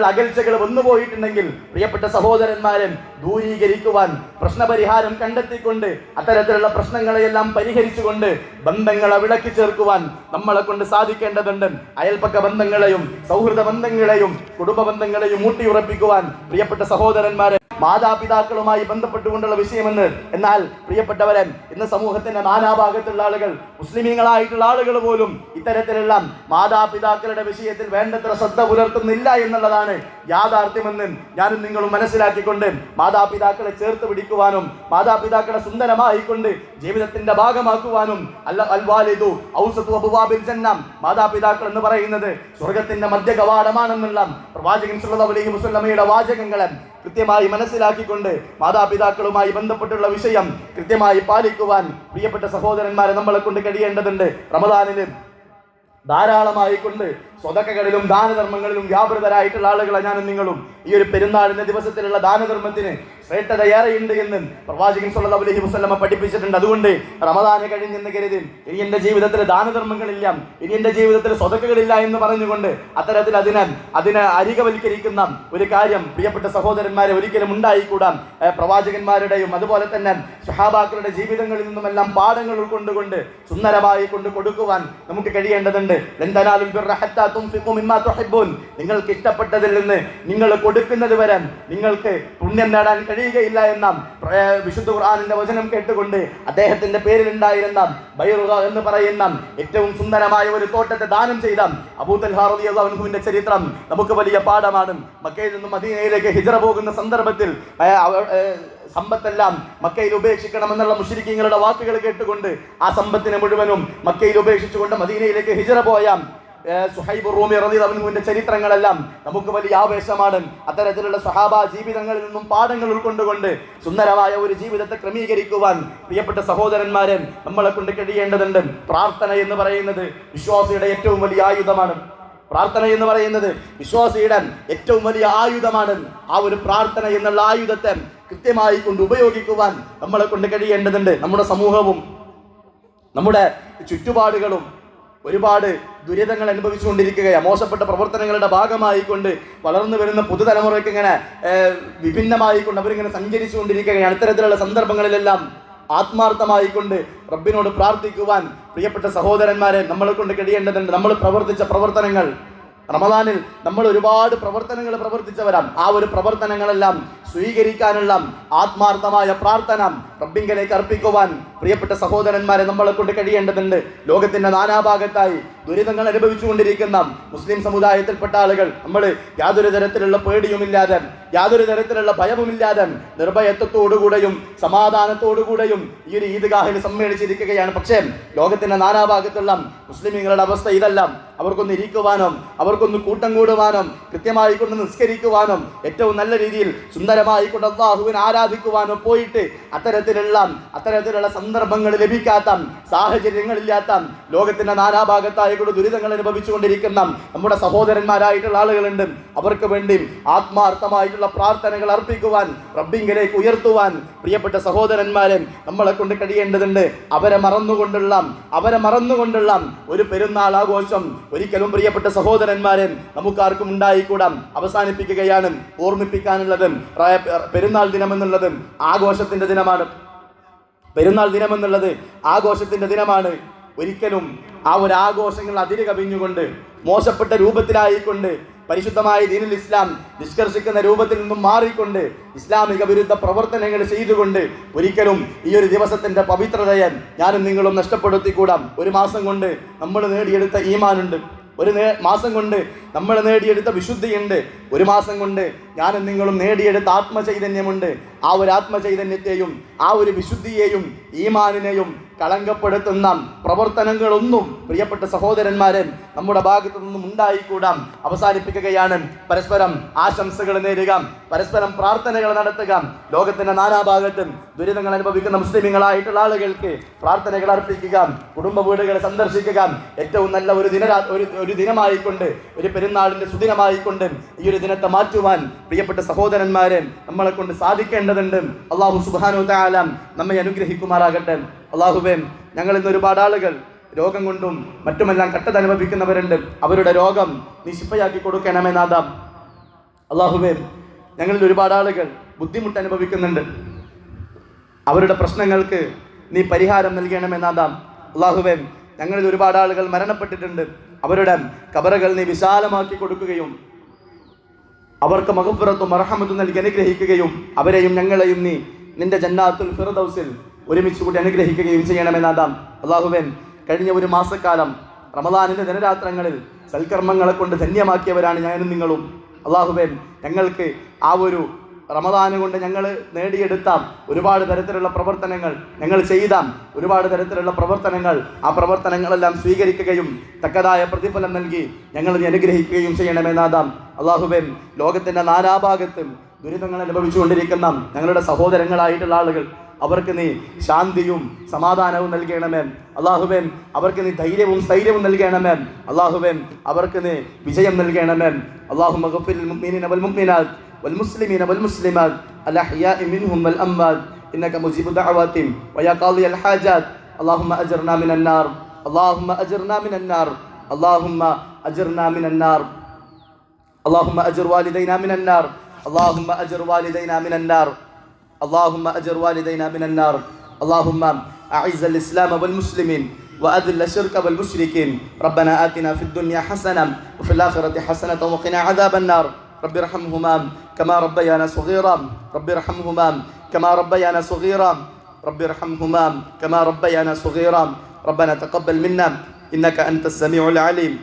അകൽച്ചകൾ വന്നുപോയിട്ടുണ്ടെങ്കിൽ പ്രിയപ്പെട്ട സഹോദരന്മാരെ ദൂരീകരിക്കുവാൻ, പ്രശ്നപരിഹാരം കണ്ടെത്തിക്കൊണ്ട് അത്തരത്തിലുള്ള പ്രശ്നങ്ങളെയെല്ലാം പരിഹരിച്ചുകൊണ്ട് ബന്ധങ്ങളെ വിളക്കി ചേർക്കുവാൻ നമ്മളെ കൊണ്ട് സാധിക്കേണ്ടതുണ്ട്. അയൽപ്പക്ക ബന്ധങ്ങളെയും സൗഹൃദ ബന്ധങ്ങളെയും കുടുംബ ബന്ധങ്ങളെയും ഊട്ടിയുറപ്പിക്കുവാൻ പ്രിയപ്പെട്ട സഹോദരന്മാരെ മാതാപിതാക്കളുമായി ബന്ധപ്പെട്ടുകൊണ്ടുള്ള വിഷയമെന്ന്. എന്നാൽ പ്രിയപ്പെട്ടവരെ, ഇന്ന് സമൂഹത്തിന്റെ നാനാഭാഗത്തുള്ള ആളുകൾ, മുസ്ലിമീങ്ങളായിട്ടുള്ള ആളുകൾ പോലും ഇത്തരത്തിലുള്ള മാതാപിതാക്കളുടെ വിഷയത്തിൽ വേണ്ടത്ര ശ്രദ്ധ പുലർത്തുന്നില്ല എന്നുള്ളതാണ് യാഥാർത്ഥ്യമെന്ന് ഞാനും നിങ്ങളും മനസ്സിലാക്കിക്കൊണ്ട് മാതാപിതാക്കളെ ചേർത്ത് പിടിക്കുവാനും മാതാപിതാക്കളെ സുന്ദരമായിക്കൊണ്ട് ജീവിതത്തിന്റെ ഭാഗമാക്കുവാനും മാതാപിതാക്കൾ എന്ന് പറയുന്നത് സ്വർഗത്തിന്റെ മധ്യ കവാടമാണെന്നുള്ള പ്രവാചകൻ സ്വല്ലല്ലാഹു അലൈഹി വസല്ലമയുടെ വാചകങ്ങളെ കൃത്യമായി മനസ്സിലാക്കിക്കൊണ്ട് മാതാപിതാക്കളുമായി ബന്ധപ്പെട്ടുള്ള വിഷയം കൃത്യമായി പാലിക്കുവാൻ പ്രിയപ്പെട്ട സഹോദരന്മാരെ നമ്മളെ കൊണ്ട് കഴിയേണ്ടതുണ്ട്. റമദാനില് ധാരാളമായി കൊണ്ട് സ്വതക്കകളിലും ദാനധർമ്മങ്ങളിലും വ്യാപൃതരായിട്ടുള്ള ആളുകളെ ഞാനും നിങ്ങളും ഈ ഒരു പെരുന്നാളിന്റെ ദിവസത്തിലുള്ള ദാനധർമ്മത്തിന് ശ്രേഷ്ഠതയേറെയുണ്ട് എന്ന് പ്രവാചകൻ സ്വല്ലല്ലാഹു അലൈഹി വസല്ലമ പഠിപ്പിച്ചിട്ടുണ്ട്. അതുകൊണ്ട് റമദാൻ കഴിഞ്ഞെന്ന് കരുതി ഇനി എൻ്റെ ജീവിതത്തിൽ ദാനധർമ്മങ്ങളില്ല, ഇനി എൻ്റെ ജീവിതത്തിൽ സ്വതക്കകളില്ല എന്ന് പറഞ്ഞുകൊണ്ട് അത്തരത്തിൽ അതിനെ അരികവൽക്കരിക്കുന്ന ഒരു കാര്യം പ്രിയപ്പെട്ട സഹോദരന്മാരെ ഒരിക്കലും ഉണ്ടായിക്കൂടാം. പ്രവാചകന്മാരുടെയും അതുപോലെ തന്നെ സ്വഹാബാക്കളുടെ ജീവിതങ്ങളിൽ നിന്നുമെല്ലാം പാഠങ്ങൾ ഉൾക്കൊണ്ടുകൊണ്ട് സുന്ദരമായി കൊണ്ട് കൊടുക്കുവാൻ നമുക്ക് കഴിയേണ്ടതുണ്ട്. നിങ്ങൾക്ക് ഇഷ്ടപ്പെട്ടതിൽ നിന്ന് നിങ്ങൾ കൊടുക്കുന്നത് വരെ നിങ്ങൾക്ക് പുണ്യം നേടാൻ കഴിയുകയില്ല എന്ന വിശുദ്ധ ഖുർആനിന്റെ വചനം കേട്ടുകൊണ്ട് അദ്ദേഹത്തിന്റെ പേരിലുണ്ടായിരുന്ന ബൈറുക എന്ന് പറയുന്ന ഏറ്റവും സുന്ദരമായ ഒരു തോട്ടത്തെ ദാനം ചെയ്ത അബൂ തൽഹാ റളിയല്ലാഹു അൻഹുവിന്റെ ചരിത്രം നമുക്ക് വലിയ പാഠമാണ്. മക്കയിൽ നിന്നും മദീനയിലേക്ക് ഹിജ്റ പോകുന്ന സന്ദർഭത്തിൽ സമ്പത്തെല്ലാം മക്കയിൽ ഉപേക്ഷിക്കണമെന്നുള്ള മുശ്രിക്കീങ്ങളുടെ വാക്കുകൾ കേട്ടുകൊണ്ട് ആ സമ്പത്തിനെ മുഴുവനും മക്കയിൽ ഉപേക്ഷിച്ചുകൊണ്ട് മദീനയിലേക്ക് ഹിജ്റ പോയ സുഹൈബ് റൂമി റളിയല്ലാഹു അൻഹുവിന്റെ ചരിത്രങ്ങളെല്ലാം നമുക്ക് വലിയ ആവേശമാണ്. അത്തരത്തിലുള്ള സ്വഹാബ ജീവിതങ്ങളിൽ നിന്നും പാഠങ്ങൾ ഉൾക്കൊണ്ടുകൊണ്ട് സുന്ദരമായ ഒരു ജീവിതത്തെ ക്രമീകരിക്കുവാൻ പ്രിയപ്പെട്ട സഹോദരന്മാരെ നമ്മളെ കൊണ്ട് കഴിയേണ്ടതുണ്ട്. പ്രാർത്ഥന എന്ന് പറയുന്നത് വിശ്വാസിയുടെ ഏറ്റവും വലിയ ആയുധമാണ്. പ്രാർത്ഥന എന്ന് പറയുന്നത് വിശ്വാസിയുടെ ഏറ്റവും വലിയ ആയുധമാണ്. ആ ഒരു പ്രാർത്ഥന എന്നുള്ള ആയുധത്തെ കൃത്യമായി കൊണ്ട് ഉപയോഗിക്കുവാൻ നമ്മളെ കൊണ്ട് കഴിയേണ്ടതുണ്ട്. നമ്മുടെ സമൂഹവും നമ്മുടെ ചുറ്റുപാടുകളും ഒരുപാട് ദുരിതങ്ങൾ അനുഭവിച്ചുകൊണ്ടിരിക്കുകയാണ്. മോശപ്പെട്ട പ്രവർത്തനങ്ങളുടെ ഭാഗമായി കൊണ്ട് വളർന്നു വരുന്ന പുതുതലമുറയ്ക്ക് ഇങ്ങനെ വിഭിന്നമായി കൊണ്ട് അവരിങ്ങനെ സഞ്ചരിച്ചു കൊണ്ടിരിക്കുകയാണ്. ഇത്തരത്തിലുള്ള സന്ദർഭങ്ങളിലെല്ലാം ആത്മാർത്ഥമായിക്കൊണ്ട് റബ്ബിനോട് പ്രാർത്ഥിക്കുവാൻ പ്രിയപ്പെട്ട സഹോദരന്മാരെ നമ്മളെ കൊണ്ട് കഴിയേണ്ടതുണ്ട്. നമ്മൾ പ്രവർത്തിച്ച പ്രവർത്തനങ്ങൾ റമദാനിൽ നമ്മൾ ഒരുപാട് പ്രവർത്തനങ്ങൾ പ്രവർത്തിച്ചവരാം. ആ ഒരു പ്രവർത്തനങ്ങളെല്ലാം സ്വീകരിക്കാനുള്ള ആത്മാർത്ഥമായ പ്രാർത്ഥന റബ്ബിങ്കലേക്ക് അർപ്പിക്കുവാൻ പ്രിയപ്പെട്ട സഹോദരന്മാരെ നമ്മളെ കൊണ്ട് കഴിയേണ്ടതുണ്ട്. ലോകത്തിന്റെ നാനാഭാഗത്തായി ദുരിതങ്ങൾ അനുഭവിച്ചുകൊണ്ടിരിക്കുന്ന മുസ്ലിം സമുദായത്തിൽപ്പെട്ട ആളുകൾ നമ്മൾ യാതൊരു തരത്തിലുള്ള പേടിയുമില്ലാതെ, യാതൊരു തരത്തിലുള്ള ഭയവുമില്ലാതെ നിർഭയത്വത്തോടുകൂടെയും സമാധാനത്തോടുകൂടെയും ഈ ഒരു ഈദ്ഗാഹിൽ സമ്മേളിച്ചിരിക്കുകയാണ്. പക്ഷേ ലോകത്തിന്റെ നാനാഭാഗത്തുള്ള മുസ്ലിമീങ്ങളുടെ അവസ്ഥ ഇതല്ല. അവർക്കൊന്ന് ഇരിക്കുവാനോ അവർക്കൊന്ന് കൂട്ടം കൂടുവാനോ കൃത്യമായി കൊണ്ട് നിസ്കരിക്കുവാനോ ഏറ്റവും നല്ല രീതിയിൽ സുന്ദരമായി കൊണ്ട് അല്ലാഹുവിനെ ആരാധിക്കുവാനോ പോയിട്ട് അത്തരത്തിലുള്ള സന്ദർഭങ്ങൾ ലഭിക്കാത്ത, സാഹചര്യങ്ങളില്ലാത്ത, ലോകത്തിന്റെ നാനാഭാഗത്തായി കൊണ്ട് ദുരിതങ്ങൾ അനുഭവിച്ചുകൊണ്ടിരിക്കുന്ന നമ്മുടെ സഹോദരന്മാരായിട്ടുള്ള ആളുകളുണ്ട്. അവർക്ക് വേണ്ടി ആത്മാർത്ഥമായിട്ടുള്ള പ്രാർത്ഥനകൾ അർപ്പിക്കുവാൻ, റബ്ബിങ്കിലേക്ക് ഉയർത്തുവാൻ പ്രിയപ്പെട്ട സഹോദരന്മാരെ നമ്മളെ കൊണ്ട് കഴിയേണ്ടതുണ്ട്. അവരെ മറന്നുകൊണ്ടുള്ള ഒരു പെരുന്നാൾ ആഘോഷം ഒരിക്കലും പ്രിയപ്പെട്ട സഹോദരന്മാരെ നമുക്കാർക്കും ഉണ്ടായിക്കൂടാ. അവസാനിപ്പിക്കുകയാണ്. ഓർമ്മിപ്പിക്കാനുള്ളത് പെരുന്നാൾ ദിനമെന്നുള്ളത് ആഘോഷത്തിന്റെ ദിനമാണ്. പെരുന്നാൾ ദിനമെന്നുള്ളത് ആഘോഷത്തിന്റെ ദിനമാണ്. ഒരിക്കലും ആ ഒരു ആഘോഷങ്ങൾ അതിര് കവിഞ്ഞുകൊണ്ട് മോശപ്പെട്ട രൂപത്തിലായിക്കൊണ്ട് പരിശുദ്ധമായ ദീനുൽ ഇസ്ലാം നിഷ്കർഷിക്കുന്ന രൂപത്തിൽ നിന്നും മാറിക്കൊണ്ട് ഇസ്ലാമിക വിരുദ്ധ പ്രവർത്തനങ്ങൾ ചെയ്തുകൊണ്ട് ഒരിക്കലും ഈ ഒരു ദിവസത്തിന്റെ പവിത്രതയെ ഞാനും നിങ്ങളും നഷ്ടപ്പെടുത്തിക്കൂടാം. ഒരു മാസം കൊണ്ട് നമ്മൾ നേടിയെടുത്ത ഈമാനുണ്ട്, ഒരു മാസം കൊണ്ട് നമ്മൾ നേടിയെടുത്ത വിശുദ്ധിയുണ്ട്, ഒരു മാസം കൊണ്ട് ഞാനും നിങ്ങളും നേടിയെടുത്ത ആത്മചൈതന്യമുണ്ട്. ആ ഒരു ആത്മചൈതന്യത്തെയും ആ ഒരു വിശുദ്ധിയെയും ഈമാനിനെയും കളങ്കപ്പെടുത്തുന്ന പ്രവർത്തനങ്ങളൊന്നും പ്രിയപ്പെട്ട സഹോദരന്മാരെ നമ്മുടെ ഭാഗത്തു നിന്നും ഉണ്ടായിക്കൂടാം. അവസാനിപ്പിക്കുകയാണ്. പരസ്പരം ആശംസകൾ നേരുക, പരസ്പരം പ്രാർത്ഥനകൾ നടത്തുക. ലോകത്തിന്റെ നാനാഭാഗത്തും ദുരിതങ്ങൾ അനുഭവിക്കുന്ന മുസ്ലിമീങ്ങളായിട്ടുള്ള ആളുകൾക്ക് പ്രാർത്ഥനകൾ അർപ്പിക്കുക, കുടുംബ വീടുകൾ സന്ദർശിക്കുക. ഏറ്റവും നല്ല ഒരു ദിനമായിക്കൊണ്ട്, ഒരു പെരുന്നാളിന്റെ സുദിനമായിക്കൊണ്ട് ഈ ഒരു ദിനത്തെ മാറ്റുവാൻ പ്രിയപ്പെട്ട സഹോദരന്മാരെ നമ്മളെ കൊണ്ട് സാധിക്കേണ്ടതുണ്ട്. അല്ലാഹു സുബ്ഹാനഹു വ തആല നമ്മെ അനുഗ്രഹിക്കുമാറാകട്ടെ. അല്ലാഹുവേ, ഞങ്ങൾ ഇന്ന് ഒരുപാട് ആളുകൾ രോഗം കൊണ്ടും മറ്റുമെല്ലാം കട്ടത അനുഭവിക്കുന്നവരുണ്ട്. അവരുടെ രോഗം നീ ശിഫയാക്കി കൊടുക്കണമേ നാഥ. അല്ലാഹുവേ, ഞങ്ങളിൽ ഒരുപാട് ആളുകൾ ബുദ്ധിമുട്ട് അനുഭവിക്കുന്നുണ്ട്. അവരുടെ പ്രശ്നങ്ങൾക്ക് നീ പരിഹാരം നൽകണമേ നാഥ. അല്ലാഹുവേ, ഞങ്ങളിൽ ഒരുപാട് ആളുകൾ മരണപ്പെട്ടിട്ടുണ്ട്. അവരുടെ ഖബറുകൾ നീ വിശാലമാക്കി കൊടുക്കുകയും അവർക്ക് മഗ്ഫിറത്തും റഹ്മത്തും നൽകി അനുഗ്രഹിക്കുകയും അവരെയും ഞങ്ങളെയും നീ നിന്റെ ജന്നാത്തുൽ ഫിർദൗസിൽ ഒരുമിച്ച് കൂടി അനുഗ്രഹിക്കുകയും ചെയ്യണമെന്നാദാം. അല്ലാഹുവേ, കഴിഞ്ഞ ഒരു മാസക്കാലം റമദാനിന്റെ ദിനരാത്രങ്ങളിൽ സൽക്കർമ്മങ്ങളെ കൊണ്ട് ധന്യമാക്കിയവരാണ് ഞാനും നിങ്ങളും. അല്ലാഹുവേ, ഞങ്ങൾക്ക് ആ ഒരു റമദാൻ കൊണ്ട് ഞങ്ങൾ നേടിയെടുത്ത ഒരുപാട് തരത്തിലുള്ള പ്രവർത്തനങ്ങൾ, ഞങ്ങൾ ചെയ്ത ഒരുപാട് തരത്തിലുള്ള പ്രവർത്തനങ്ങൾ, ആ പ്രവർത്തനങ്ങളെല്ലാം സ്വീകരിക്കുകയും തക്കതായ പ്രതിഫലം നൽകി ഞങ്ങൾ അനുഗ്രഹിക്കുകയും ചെയ്യണമെന്നാദാം. അല്ലാഹുവേ, ലോകത്തിന്റെ നാനാഭാഗത്തും ദുരിതങ്ങൾ അനുഭവിച്ചുകൊണ്ടിരിക്കുന്ന ഞങ്ങളുടെ സഹോദരങ്ങളായിട്ടുള്ള ആളുകൾ, അവർക്ക് നീ ശാന്തിയും സമാധാനവും നൽകണമേ. അല്ലാഹുവേ, അവർക്ക് നീ ധൈര്യവും സ്ഥൈര്യവും നൽകണമേ. അല്ലാഹുവേ, അവർക്ക് നീ വിജയം നൽകണമേ. അല്ലാഹുമ്മ ഗഫിറിൽ മുഅ്മിനീന വൽ മുഅ്മിനാത്ത് والمسلمين والمسلمات الأحياء منهم والأموات إنك مجيب دعوات ويا قاضي الحاجات. اللهم أجرنا من النار، اللهم أجرنا من النار، اللهم أجرنا من النار، اللهم أجر والدينا من النار، اللهم أجر والدينا من النار، اللهم أجر والدينا من النار. اللهم أعز الإسلام والمسلمين وأذل الشرك والمشركين. ربنا آتنا في الدنيا حسنة وفي الآخرة حسنة وقنا عذاب النار. رب ارحمهما كما ربيانا صغيرا، رب ارحمهما كما ربيانا صغيرا، رب ارحمهما كما ربيانا صغيرا. ربنا تقبل منا إنك أنت السميع العليم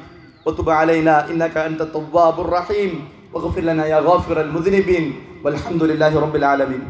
وتب علينا إنك أنت التواب الرحيم واغفر لنا يا غافر المذنبين والحمد لله رب العالمين.